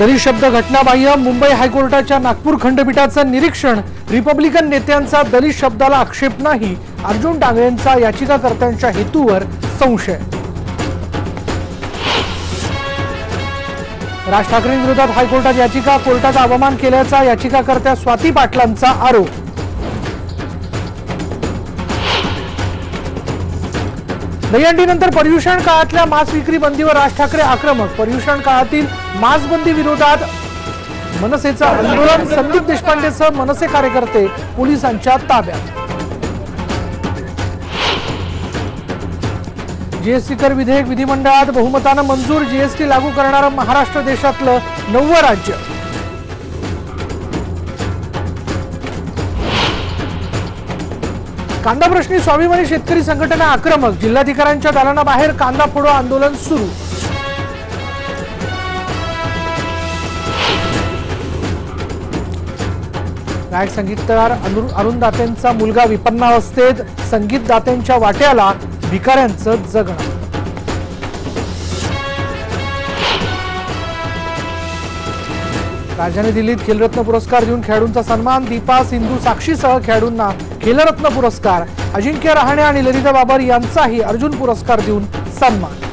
दलित शब्द घटनाबाह्य, मुंबई हायकोर्टाच्या नागपूर खंडपीठाचं निरीक्षण। रिपब्लिकन नेत्यांचा दलित शब्दाला आक्षेप नाही, अर्जुन डांगळेंचा याचिकाकर्त्यांच्या हेतूवर संशय। राज ठाकरेंविरोधात हायकोर्टात याचिका, कोर्टाचा अवमान केल्याचा याचिकाकर्त्या स्वाती पाटलांचा आरोप। दहीहंडीनंतर पर्युषण काळातल्या मांस विक्री बंदीवर राज ठाकरे आक्रमक। पर्युषण काळातील मांस बंदी विरोधात मनसेचं आंदोलन, संदीप देशपांडेसह मनसे कार्यकर्ते पोलिसांच्या ताब्यात। जीएसटी कर विधेयक विधिमंडळात बहुमतानं मंजूर। जीएसटी लागू करणारं महाराष्ट्र देशातलं 9वं राज्य। कांदा प्रश्नी स्वाभिमानी शेतकरी संघटना आक्रमक। जिल्हाधिकाऱ्यांच्या दालनाबाहेर कांदा फोडो आंदोलन सुरू। गायक संगीतकार अरुण दातेंचा मुलगा विपन्नावस्थेत, संगीतदात्यांच्या वाट्याला भिकाऱ्यांचं जगणं। राजधानी दिल्लीत खेलरत्न पुरस्कार देऊन खेळाडूंचा सन्मान। दीपा, सिंधू, साक्षीसह खेळाडूंना खेलरत्न पुरस्कार। अजिंक्य रहाणे आणि ललिता बाबर यांचाही अर्जुन पुरस्कार देऊन सन्मान।